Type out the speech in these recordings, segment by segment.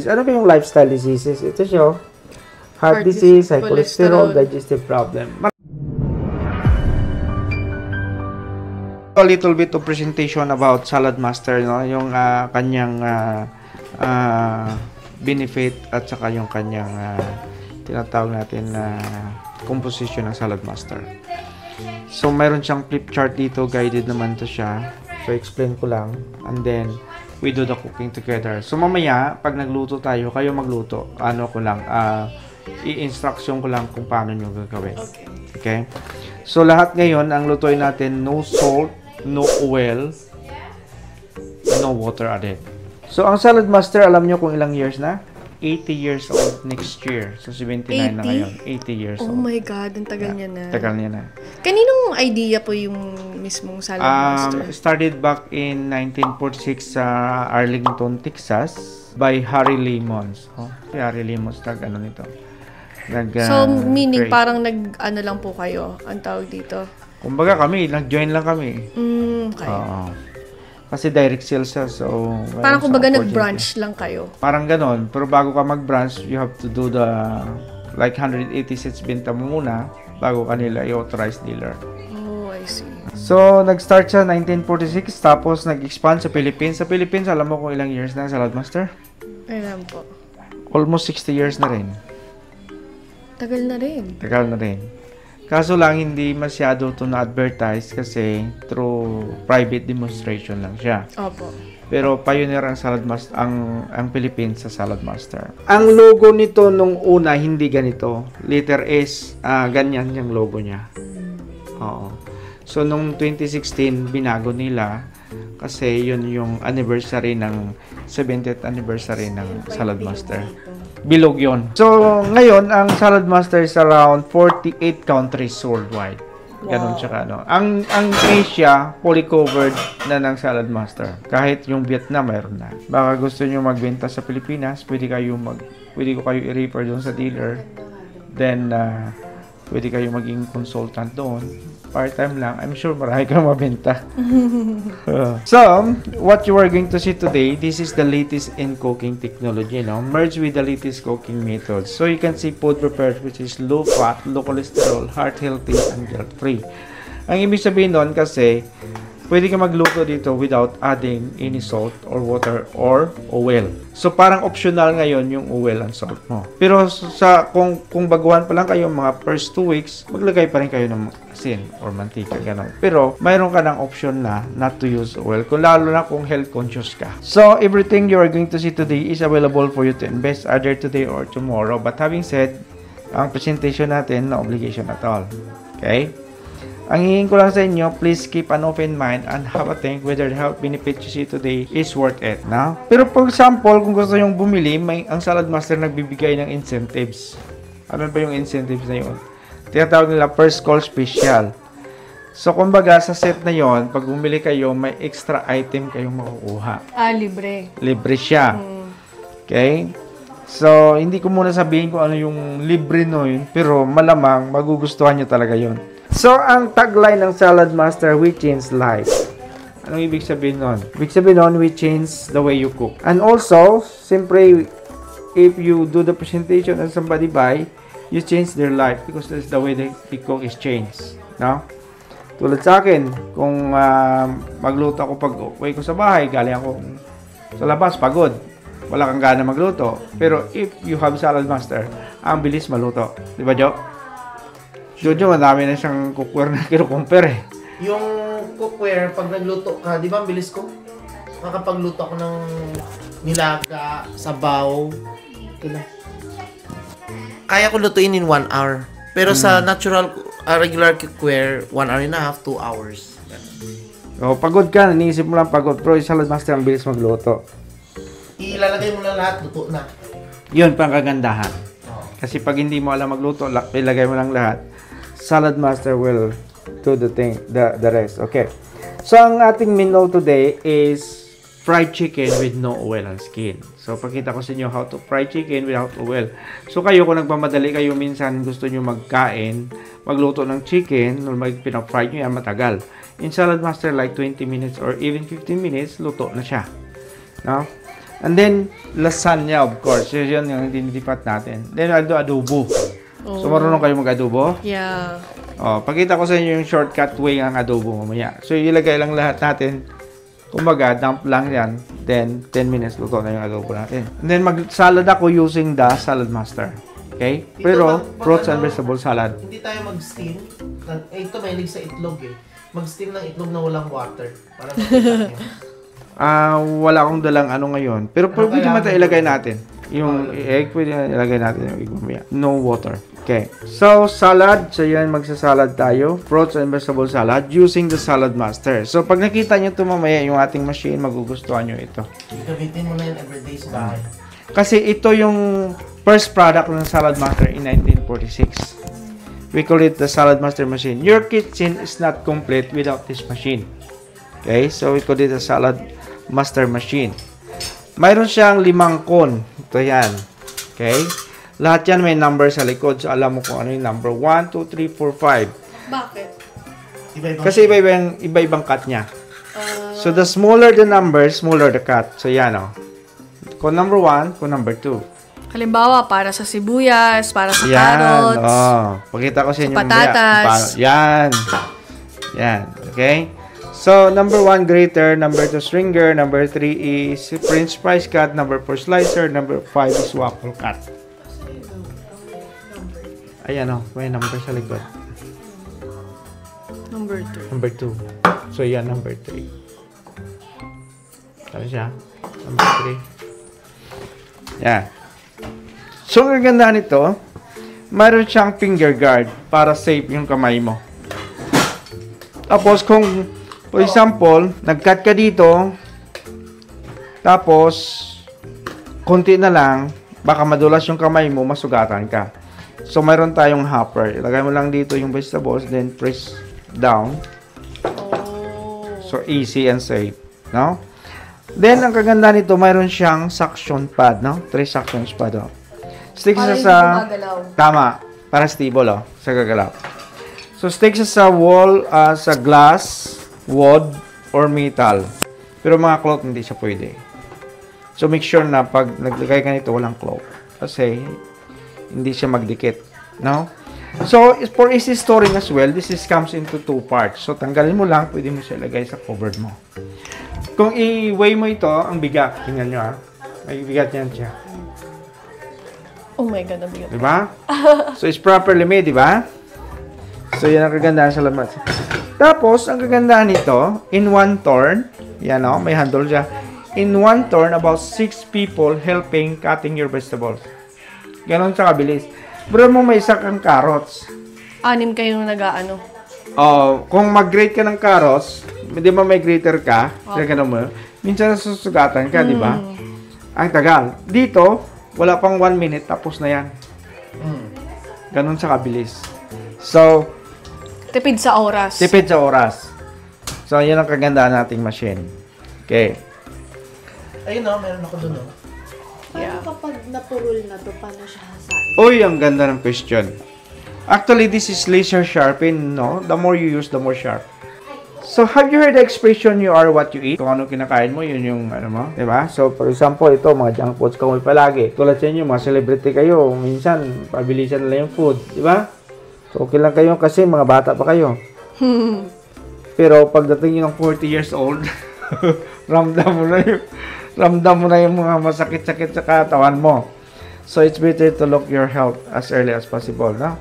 Ano ba yung lifestyle diseases? Ito siya, heart disease, high cholesterol, digestive problem. A little bit of presentation about Salad Master, no? Yung kanyang benefit at saka yung kanyang tinatawag natin na composition ng Salad Master. So, mayroon siyang flip chart dito, guided naman to siya. So, explain ko lang, and then we do the cooking together. So, mamaya, pag nagluto tayo, kayo magluto. Ano ko lang, i-instruction ko lang kung paano nyo gagawin. Okay? So, lahat ngayon, ang lutuin natin, no salt, no oil, no water added. So, ang Salad Master, alam nyo kung ilang years na? 80 years old next year. So, 79 na ngayon. 80 years old. Oh my God, ang tagal niya na. Tagal niya na. Kaninong idea po yung mismong Salad Master? Started back in 1946 sa Arlington, Texas by Harry Lemons. Oh, si Harry Lemons ano nito. So, meaning parang ano lang po kayo, ang tawag dito? Kumbaga kami, nag-join lang kami. Okay. Kasi direct sales siya, so... Parang kumbaga nag-branch lang kayo. Parang ganon. Pero bago ka mag-branch, you have to do the... Like 180 sets benta mo muna bago kanila i-authorize dealer. Oh, I see. So, nag-start siya 1946, tapos nag-expand sa Philippines. Sa Philippines, alam mo kung ilang years na Salad Master? Alam po. Almost 60 years na rin. Tagal na rin. Tagal na rin. Kaso lang, hindi masyado ito na-advertise kasi through private demonstration lang siya. Opo. Pero pioneer ang Salad Master, ang Philippines sa Salad Master. Ang logo nito nung una, hindi ganito. Letter S, ganyan yung logo niya. Oo. So, nung 2016, binago nila kasi yun yung anniversary ng 70th anniversary ng Salad Master. Bilog yun. So, ngayon, ang Salad Master is around 48 countries worldwide. Ganon siya ano. Ang Asia, fully covered na ng Salad Master. Kahit yung Vietnam, mayroon na. Baka gusto nyo magbenta sa Pilipinas, pwede ko kayo i-refer doon sa dealer. Then, pwede kayo maging consultant doon. Part-time lang. I'm sure marami kang mabenta. So, what you are going to see today, this is the latest in cooking technology, no? Merged with the latest cooking methods. So, you can see food prepared which is low fat, low cholesterol, heart healthy, and guilt-free. Ang ibig sabihin doon kasi, pwede ka magluto dito without adding any salt or water or oil. So, parang optional ngayon yung oil and salt mo. Pero kung baguhan pa lang kayo mga first 2 weeks, maglagay pa rin kayo ng asin or mantika, gano'n. Pero, mayroon ka ng option na not to use oil, kung lalo na kung health conscious ka. So, everything you are going to see today is available for you to invest either today or tomorrow. But having said, ang presentation natin, no obligation at all. Okay? Ang hihingin ko lang sa inyo, please keep an open mind and have a think whether the health benefits you see today is worth it. No? Pero for example, kung gusto nyong bumili, ang Salad Master nagbibigay ng incentives. Ano ba yung incentives na yun? Tinatawag nila first call special. So, kumbaga, sa set na yon, pag bumili kayo, may extra item kayong makukuha. Libre. Libre siya. Okay? So, hindi ko muna sabihin kung ano yung libre nun, pero malamang magugustuhan nyo talaga yon. So, ang tagline ng Salad Master, we change life. Anong ibig sabihin nun? Ibig sabihin nun, we change the way you cook. And also, simply, if you do the presentation and somebody buy, you change their life because that's the way they cook is changed. No? Tulad sa akin, kung magluto ako pag uwi ko sa bahay, galing ako sa labas, pagod. Wala kang gana magluto. Pero if you have Salad Master, ang bilis maluto. Di ba, Jo? Jojo, madami na siyang cookware na kinukumpare eh. Yung cookware, pag nagluto ka, di ba ang bilis ko? Makapagluto ako ng nilaga, sabaw. Kaya ko lutuin in 1 hour. Pero sa natural, regular cookware, 1 hour and a half, 2 hours. O, pagod ka, nanisip mo lang pagod. Pero yung Salad Master, ang bilis magluto. Ilalagay mo lang lahat, luto na. Yun pang kagandahan. Kasi pag hindi mo alam magluto, ilagay mo lang lahat. Salad Master will do the rest. Okay. So, ang ating menu today is fried chicken with no oil and skin. So, pakita ko sa inyo how to fry chicken without oil. So, kayo kung nagmamadali kayo minsan gusto nyo magkain, magluto ng chicken, or pinap-fry nyo yan, matagal. In Salad Master, like 20 minutes or even 15 minutes, luto na siya. No? And then, lasagna, of course. Yun yung dinitipat natin. Then, adobo. So, marunong kayo mag-adobo? Yeah. Pakita ko sa inyo yung shortcut way ng adobo mamaya. So, ilagay lang lahat natin. Kumbaga, dump lang yan. Then, 10 minutes luto na yung adobo natin. And then, mag-salad ako using the Salad Master. Okay? Pero, fruits and vegetable salad. Hindi tayo mag-steam. Ito mahilig sa itlog eh. Mag-steam ng itlog na walang water. Para makita nyo. Wala akong dalang ngayon. Pero pwede naman tayo ilagay natin. Yung egg, pwede na ilagay natin yung egg mamaya. No water. Okay. So, salad. So, yan, magsasalad tayo. Fruits and vegetable salad using the Salad Master. So, pag nakita nyo ito mamaya, yung ating machine, magugustuhan nyo ito. Gamitin mo na yan everyday sa bahay. Kasi ito yung first product ng Salad Master in 1946. We call it the Salad Master machine. Your kitchen is not complete without this machine. Okay? So, we call it the Salad Master machine. Mayroon siyang 5 cone. Ito yan. Okay? Lahat yan may number sa likod. So, alam mo kung ano yung number. 1, 2, 3, 4, 5. Bakit? Kasi iba-ibang cut niya. So, the smaller the number, smaller the cut. So, yan o. Cone number 1, cone number 2. Halimbawa, para sa sibuyas, para sa carrots. Pakita ko sa inyo. Patatas. Yan. Yan. Okay? So, number 1, grater. Number 2, stringer. Number 3 is French fries cut. Number 4, slicer. Number 5 is waffle cut. Ayan may number sa likod. Number 2. Number 2. So, yan, number 3. Ano siya? Number 3. Yan. So, ang ganda nito, mayroon siyang finger guard para safe yung kamay mo. Tapos, kung for example, nag-cut ka dito, tapos, konti na lang, baka madulas yung kamay mo, masugatan ka. So, mayroon tayong hopper. Ilagay mo lang dito yung vegetables, then press down. So, easy and safe. No? Then, ang kaganda nito, mayroon siyang suction pad. No? 3 suction pad. Stick siya sa... Tama. Para stable, sa gagalaw. So, stick siya sa wall, sa glass, wood, or metal. Pero mga cloth, hindi siya pwede. So, make sure na pag naglagay ka nito, walang cloth. Kasi, hindi siya magdikit. No? So, for easy storing as well, this comes into 2 parts. So, tanggalin mo lang, pwede mo siya ilagay sa cupboard mo. Kung i-weigh mo ito, ang bigat. Tingnan nyo, may bigat yan siya. Oh my God, ang bigat. Diba? So, it's properly made, diba? So, yan ang kagandahan sa lamat. Tapos, ang kagandahan nito, in 1 turn, yan may handle siya. In 1 turn, about 6 people helping cutting your vegetables. Ganon sa kabilis. Bro mo may isa kang carrots. 6 kayong nag-aano. Kung mag-grate ka ng carrots, di ba may grater ka? Ganun mo. Minsan nasusugatan ka, di ba? Ang tagal. Dito, wala pang 1 minute, tapos na yan. Ganon sa kabilis. So, tipid sa oras. Tipid sa oras. So, yan ang kagandahan nating machine. Okay. Ayun meron ako dun Paano kapag napurul na to, paano siya hasain? Uy, ang ganda ng question. Actually, this is laser sharpen, no? The more you use, the more sharp. So, have you heard the expression, you are what you eat? Kung ano kinakain mo, yun yung mo. Diba? So, for example, ito, mga junk foods ka mo palagi. Tulad sa inyo, mga celebrity kayo. Minsan, pabilisan nila yung food. Diba? So, okay lang kayo kasi mga bata pa kayo. Pero, pagdating yung 40 years old, ramdam mo na yung mga masakit-sakit sa katawan mo. So, it's better to look your health as early as possible, no?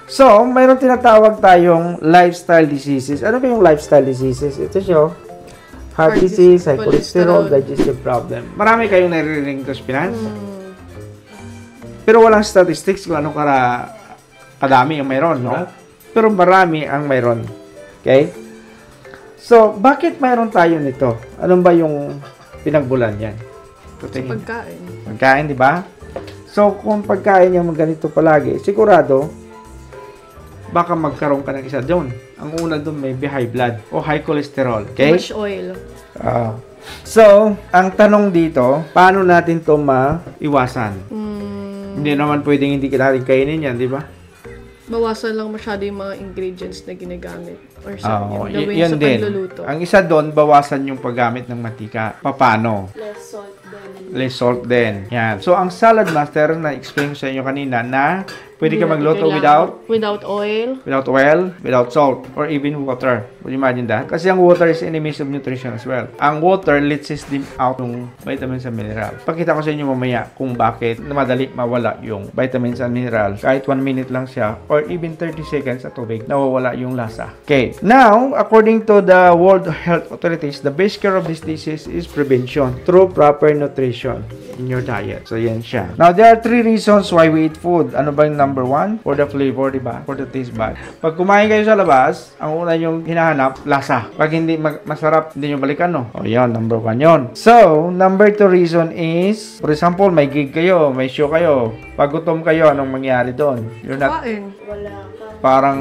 So, mayroon tinatawag tayong lifestyle diseases. Ano ba yung lifestyle diseases? Ito siya, heart disease, high cholesterol, digestive problem. Marami kayong naririnig sa Pinas. Pero walang statistics kung ano kadami yung mayroon, no? Pero marami ang mayroon. Okay? So, bakit mayroon tayo nito? Ano ba yung pinagbulan yan? Pagkain. Pagkain, di ba? So, kung pagkain yung ganito palagi, sigurado, baka magkaroon ka ng isa doon. Ang una doon may high blood o high cholesterol. Okay? Much oil. So, ang tanong dito, paano natin to maiwasan? Hindi naman pwedeng hindi natin kainin yan, di ba? Bawasan lang masyado yung mga ingredients na ginagamit. Or sa yun din. pagluluto. Ang isa doon, bawasan yung paggamit ng mantika. Paano? Less salt. Less salt din. Yan. So, ang Salad Master, na-explain ko sa inyo kanina na pwede ka magluto without oil, without salt, or even water. Would you imagine that? Kasi ang water is enemies of nutrition as well. Ang water leaches them out ng vitamins and mineral. Pakita ko sa inyo mamaya kung bakit madali mawala yung vitamins and mineral. Kahit 1 minute lang siya, or even 30 seconds sa tubig, nawawala yung lasa. Okay. Now, according to the World Health Authorities, the best cure of this disease is prevention through proper nutrition in your diet. So, yan siya. Now, there are 3 reasons why we eat food. Ano ba yung number 1? For the flavor, diba? For the taste bud. Pag kumain kayo sa labas, ang una yung hinahanap, lasa. Pag hindi masarap, hindi nyo balikan, no? O, yan. Number 1 yon. So, number 2 reason is, for example, may gig kayo, may show kayo. Pag gutom kayo, anong mangyari doon? You're not... Wala ka. Parang,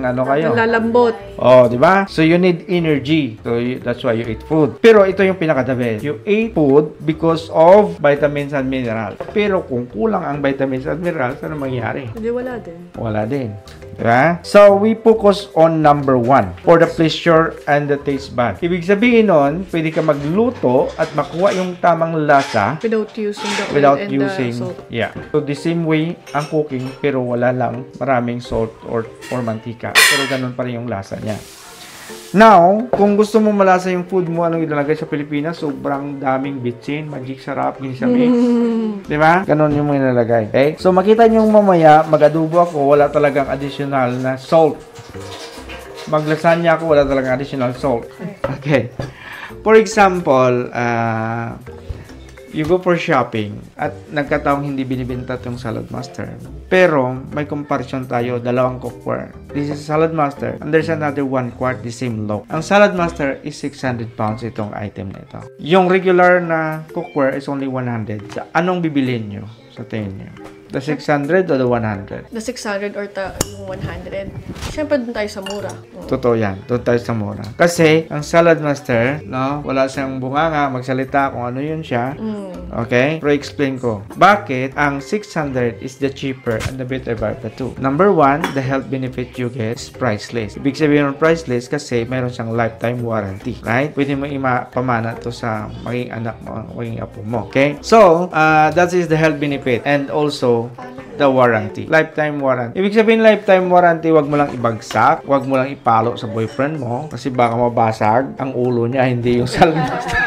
ano kayo? lalambot. Oh, di ba? So, you need energy. So, that's why you eat food. Pero, ito yung pinaka-the best. You eat food because of vitamins and minerals. Pero, kung kulang ang vitamins and minerals, ano mangyari? Hindi, wala din. Wala din. Diba? So, we focus on number 1 for the pleasure and the taste bud. Ibig sabihin nun, pwede ka magluto at makuha yung tamang lasa Without using the oil without and using, the salt. yeah. So, the same way ang cooking, pero wala lang maraming salt or mantika. Pero ganun pa rin yung lasa niya. Now, kung gusto mo malasa yung food mo, anong ilalagay sa Pilipinas? Sobrang daming bitchin, magic sarap, ginisa-mix. Di ba? Ganon yung mga ilalagay. Okay? So, makita nyo mamaya, mag-adobo ako, wala talagang additional na salt. Mag-lasagna ako, wala talagang additional salt. Okay. For example, you go for shopping at nagkataong hindi binibenta itong Salad Master. Pero, may comparison tayo, dalawang cookware. This is Salad Master and there's another 1 quart, the same loaf. Ang Salad Master is 600 pounds itong item na ito. Yung regular na cookware is only 100. So, anong bibilhin nyo sa tingin nyo? The 600 o the 100? The 600 or yung 100. Siyempre, dun tayo sa mura. Totoo yan. Doon tayo sa mura. Kasi, ang Salad Master, no, wala siyang bunganga, magsalita kung ano yun siya. Okay? Pero explain ko. Bakit ang 600 is the cheaper and the better part of the two? Number 1, the health benefit you get is priceless. Ibig sabihin ng priceless kasi mayroon siyang lifetime warranty. Right? Pwede mo pamana to sa maging anak mo, maging apo mo. Okay? So, that is the health benefit. And also, the warranty. Lifetime warranty. Ibig sabihin lifetime warranty, wag mo lang ibagsak, wag mo lang ipalo sa boyfriend mo kasi baka mabasag ang ulo niya, hindi yung Salad Master.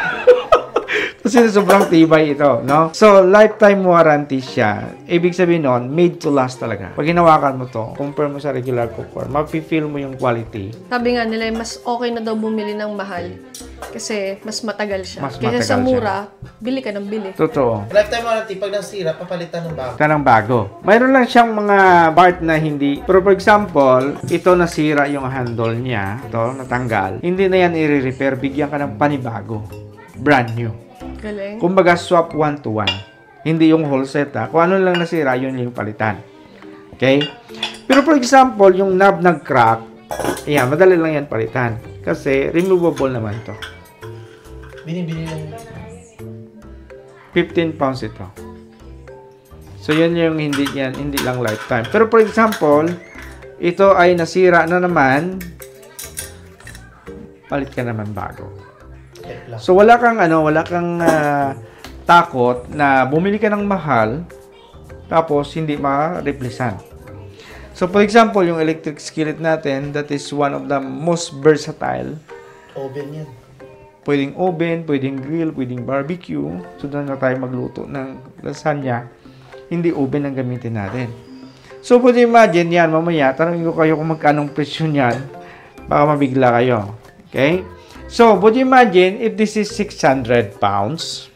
Kasi sobrang tibay ito, no? So, lifetime warranty siya. Ibig sabihin nun, made to last talaga. Pag hinawakan mo to, compare mo sa regular cookware, mafe-feel mo yung quality. Sabi nga nila, mas okay na daw bumili ng mahal kasi mas matagal siya. Mas Kaya matagal sa mura, bili ka ng bili. Totoo. Lifetime warranty, pag nasira, papalitan ng bago. Kanang bago. Mayroon lang siyang mga part na hindi. Pero for example, ito nasira yung handle niya. Ito, natanggal. Hindi na yan i-repair. Bigyan ka ng panibago. Brand new. Galing. Kumbaga, swap 1 to 1. Hindi yung whole set, ha. Kung ano lang nasira, yun yung palitan. Okay? Pero for example, yung knob nag-crack, yan, madali lang yan palitan. Kasi, removable naman to. Binibili lang. 15 pounds ito. So, yun yung hindi lang lifetime. Pero for example, ito ay nasira na naman, palit ka naman bago. So, wala kang takot na bumili ka ng mahal, tapos hindi ma-replacean. So, for example, yung electric skillet natin, that is one of the most versatile. Oven yan. Pwedeng oven, pwedeng grill, pwedeng barbecue. So, doon na tayo magluto ng lasagna. Hindi oven ang gamitin natin. So, pwede imagine yan, mamaya, tanongin ko kayo kung magkanong presyo niyan. Baka mabigla kayo. Okay? So, would you imagine if this is 600 pounds?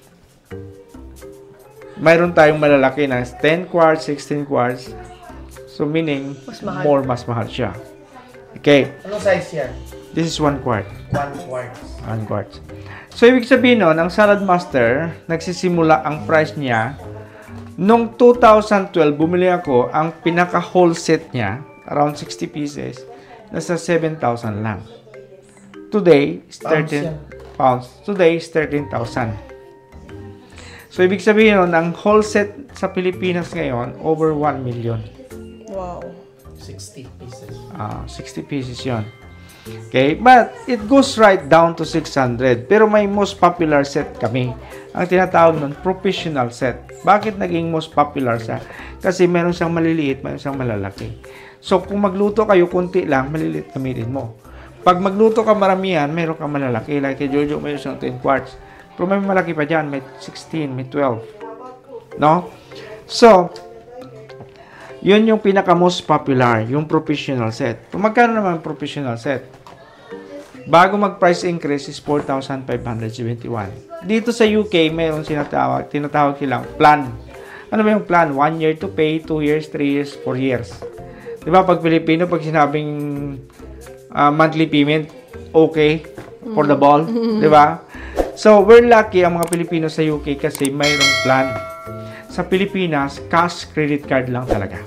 Mayroon tayong malalaki na 10 quarts, 16 quarts. So, meaning, mas mahal siya. Okay. Anong size yan? This is 1 quart. 1 quart. 1 quart. So, ibig sabihin nun, ang Salad Master, nagsisimula ang price niya. Nung 2012, bumili ako, ang pinaka-whole set niya, around 60 pieces, nasa 7,000 lang. Today is 13 pounds. Today is 13,000. So, ibig sabihin nun, ang whole set sa Pilipinas ngayon, over 1 million. Wow. 60 pieces. 60 pieces yon. Okay? But, it goes right down to 600. Pero may most popular set kami ang tinatawag nun, professional set. Bakit naging most popular siya? Kasi meron siyang maliliit, meron siyang malalaki. So, kung magluto kayo, kunti lang, maliliit gamitin mo. Pag magluto ka maramihan, meron kang malalaki. Like kay Jojo, meron siyang 10 quarts. Pero may malaki pa dyan, may 16, may 12. No? So, yun yung pinaka-most popular, yung professional set. Kung magkano naman professional set? Bago mag-price increase is 4,571. Dito sa UK, mayroong tinatawag silang plan. Ano ba yung plan? 1 year to pay, 2 years, 3 years, 4 years. Di ba, pag Pilipino, pag sinabing monthly payment, okay for the ball. Di ba? So, we're lucky ang mga Pilipino sa UK kasi mayroong plan. Sa Pilipinas, cash credit card lang talaga.